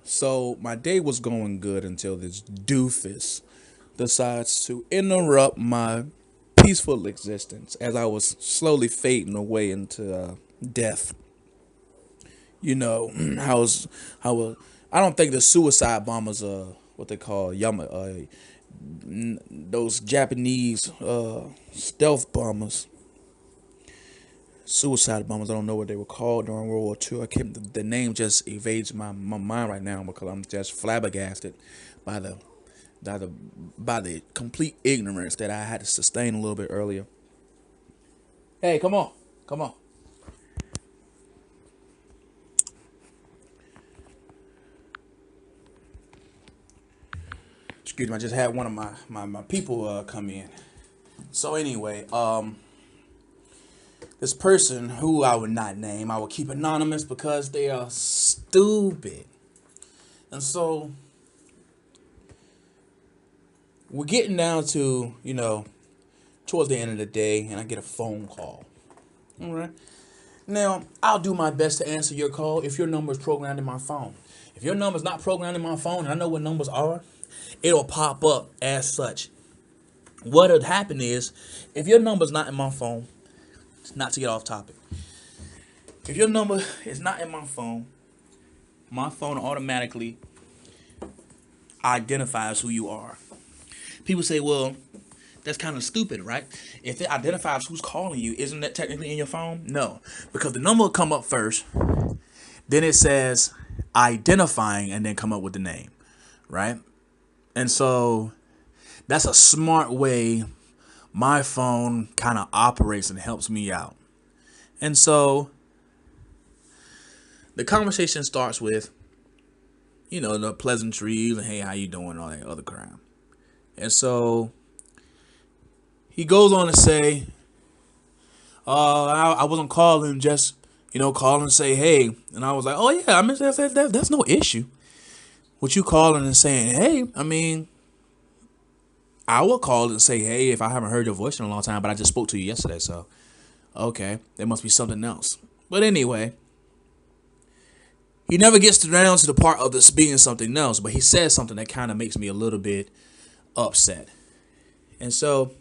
So my day was going good until this doofus decides to interrupt my peaceful existence as I was slowly fading away into death. You know, I was, I was, I don't think the suicide bombers are what they call those Japanese stealth bombers, suicide bombers. I don't know what they were called during World War II. I can't. The name just evades my mind right now because I'm just flabbergasted by the by the by the complete ignorance that I had to sustain a little bit earlier. Hey, come on, come on. Excuse me, I just had one of my people come in. So anyway, this person who I would not name, I will keep anonymous because they are stupid. And so we're getting down to, towards the end of the day, and I get a phone call. All right. Now, I'll do my best to answer your call if your number is programmed in my phone. If your number is not programmed in my phone, and I know what numbers are, it'll pop up as such. What'll happen is, if your number's not in my phone, not to get off topic, if your number is not in my phone automatically identifies who you are. People say, well, that's kind of stupid, right? If it identifies who's calling you, isn't that technically in your phone? No, because the number will come up first, then it says identifying, and then come up with the name, right? And so that's a smart way my phone kind of operates and helps me out. And so the conversation starts with, the pleasantries and hey, how you doing, all that other crap. And so he goes on to say, I wasn't calling just, calling to say hey. And I was like, oh yeah, I mean, that's no issue. What you calling and saying hey, I mean, I will call and say hey if I haven't heard your voice in a long time, but I just spoke to you yesterday, so okay, there must be something else. But anyway, he never gets around to the part of this being something else, but he says something that kind of makes me a little bit upset. And so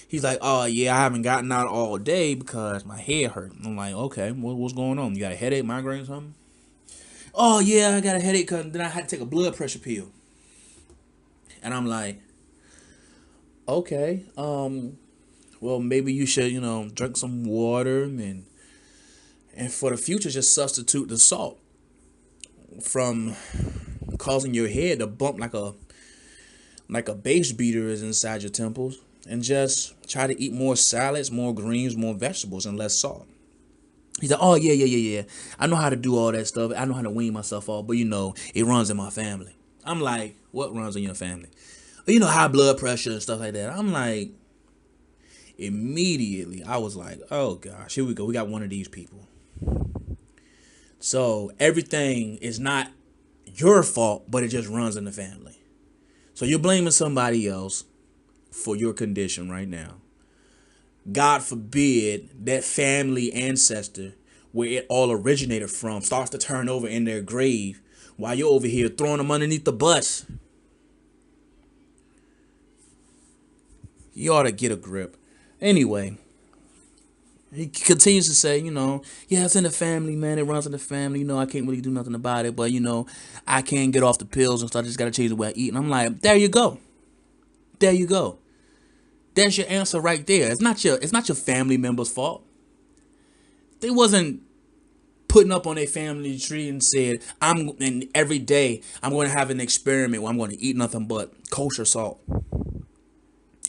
he's like, oh yeah, I haven't gotten out all day because my head hurt. I'm like, okay, what's going on? You got a headache, migraine, or something? Oh yeah, I got a headache because then I had to take a blood pressure pill. And I'm like, okay, well maybe you should, drink some water and for the future just substitute the salt from causing your head to bump like a bass beater is inside your temples, and just try to eat more salads, more greens, more vegetables, and less salt. He's like, oh yeah. I know how to do all that stuff. I know how to wean myself off, but it runs in my family. I'm like, what runs in your family? High blood pressure and stuff like that. I'm like, immediately, I was like, oh gosh, here we go. We got one of these people. So everything is not your fault, but it just runs in the family. So you're blaming somebody else for your condition right now. God forbid that family ancestor where it all originated from starts to turn over in their grave while you're over here throwing them underneath the bus. You ought to get a grip. Anyway, he continues to say, yeah, it's in the family, man. It runs in the family. I can't really do nothing about it, but I can't get off the pills and stuff. I just gotta change the way I eat. And I'm like, there you go. There you go. There's your answer right there. It's not your family member's fault. They wasn't putting up on their family tree and said, and every day I'm going to have an experiment where I'm going to eat nothing but kosher salt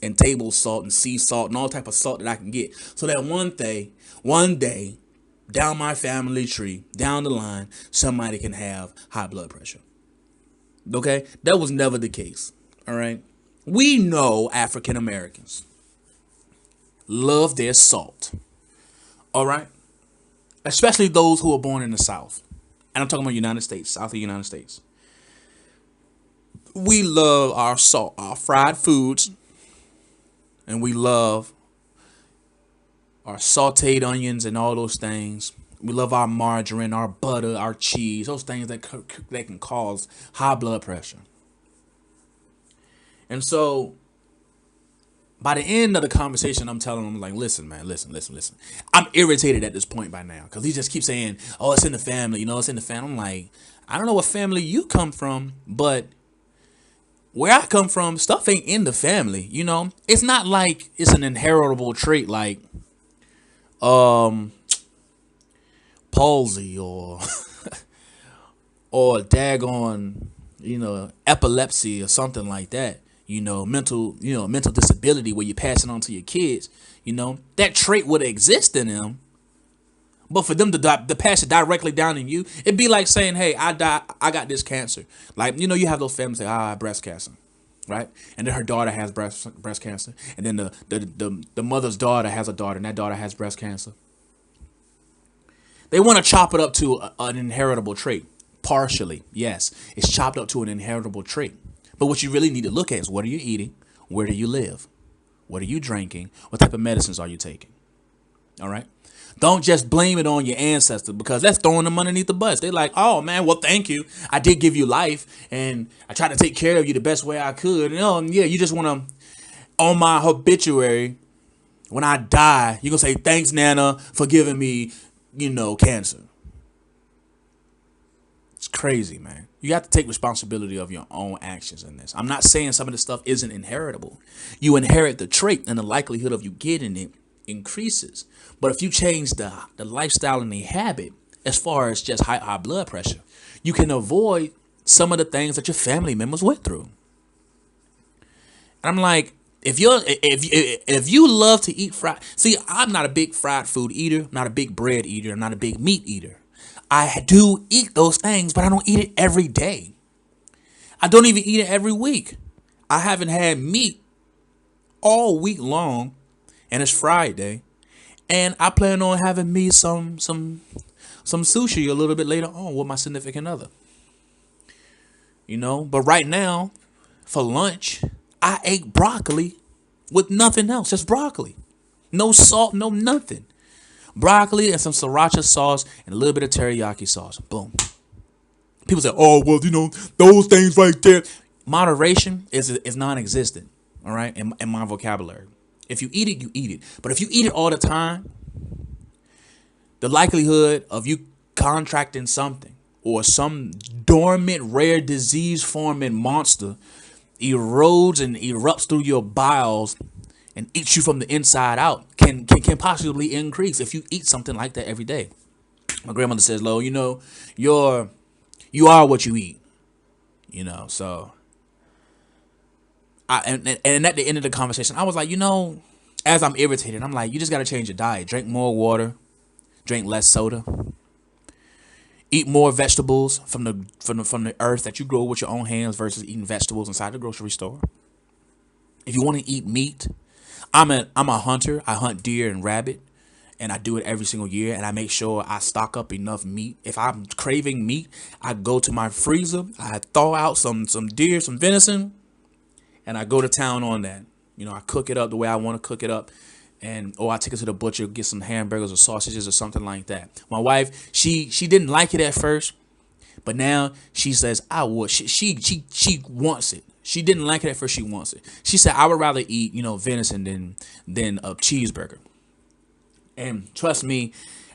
and table salt and sea salt and all type of salt that I can get. So that one day, down my family tree, down the line, somebody can have high blood pressure. Okay? That was never the case. All right? We know African Americans love their salt. All right? Especially those who are born in the South. And I'm talking about United States, South of the United States. We love our salt, our fried foods, and we love our sauteed onions and all those things. We love our margarine, our butter, our cheese, those things that can cause high blood pressure. And so by the end of the conversation, I'm telling him, like, listen, man, listen. I'm irritated at this point by now because he just keeps saying, oh, it's in the family, it's in the family. I'm like, I don't know what family you come from, but where I come from, stuff ain't in the family, It's not like it's an inheritable trait like palsy or or daggone, epilepsy or something like that. Mental disability where you pass it on to your kids. That trait would exist in them, but for them to pass it directly down in you, it'd be like saying, "Hey, I got this cancer." Like you have those families say, breast cancer, right? And then her daughter has breast cancer, and then the mother's daughter has a daughter, and that daughter has breast cancer. They want to chop it up to an inheritable trait. Partially, yes, it's chopped up to an inheritable trait. But what you really need to look at is what are you eating? Where do you live? What are you drinking? What type of medicines are you taking? All right? Don't just blame it on your ancestors because that's throwing them underneath the bus. They're like, oh, man, well, thank you. I did give you life, and I tried to take care of you the best way I could. And you just want to, on my obituary, when I die, you're going to say, thanks, Nana, for giving me, cancer. It's crazy, man. You have to take responsibility of your own actions in this. I'm not saying some of this stuff isn't inheritable. You inherit the trait and the likelihood of you getting it increases. But if you change the lifestyle and the habit as far as just high blood pressure, you can avoid some of the things that your family members went through. And I'm like, if you love to eat fried, see, I'm not a big fried food eater, I'm not a big bread eater, I'm not a big meat eater. I do eat those things, but I don't eat it every day. I don't even eat it every week. I haven't had meat all week long, and it's Friday, and I plan on having me some sushi a little bit later on with my significant other. But right now, for lunch, I ate broccoli with nothing else, just broccoli. No salt, no nothing. Broccoli and some sriracha sauce and a little bit of teriyaki sauce. Boom. People say, oh, well, those things right there. Moderation is non-existent, all right, in my vocabulary. If you eat it, you eat it. But if you eat it all the time, the likelihood of you contracting something or some dormant, rare disease-forming monster erodes and erupts through your bowels and eats you from the inside out can possibly increase if you eat something like that every day. My grandmother says, Lo, you are what you eat. So and at the end of the conversation, I was like, as I'm irritated, I'm like, you just got to change your diet. Drink more water, drink less soda, eat more vegetables from the earth that you grow with your own hands versus eating vegetables inside the grocery store. If you want to eat meat, I'm a hunter. I hunt deer and rabbit, and I do it every single year. And I make sure I stock up enough meat. If I'm craving meat, I go to my freezer. I thaw out some deer, some venison, and I go to town on that. I cook it up the way I want to cook it up, or I take it to the butcher, get some hamburgers or sausages or something like that. My wife, she didn't like it at first, but now she says I would. She wants it. She didn't like it at first. She wants it. She said, I would rather eat, venison than a cheeseburger. And trust me,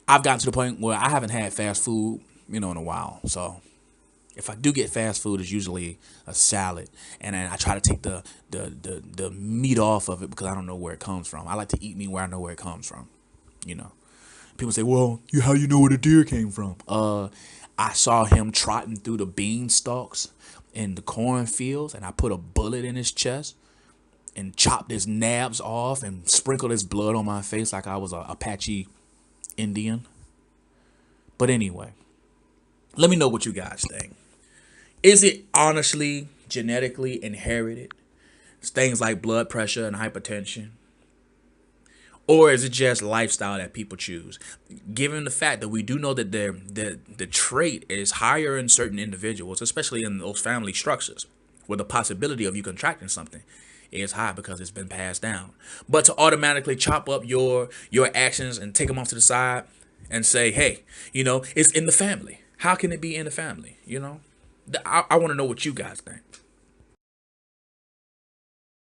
I've gotten to the point where I haven't had fast food, in a while. So if I do get fast food, it's usually a salad. And then I try to take the meat off of it because I don't know where it comes from. I like to eat meat where I know where it comes from. People say, well, how you know where the deer came from? I saw him trotting through the bean stalks in the cornfields, and I put a bullet in his chest and chopped his nabs off and sprinkled his blood on my face like I was a Apache Indian. But anyway, let me know what you guys think. Is it honestly genetically inherited? It's things like blood pressure and hypertension. Or is it just lifestyle that people choose? Given the fact that we do know that the trait is higher in certain individuals, especially in those family structures, where the possibility of you contracting something is high because it's been passed down. But to automatically chop up your actions and take them off to the side and say, hey, it's in the family. How can it be in the family? I want to know what you guys think.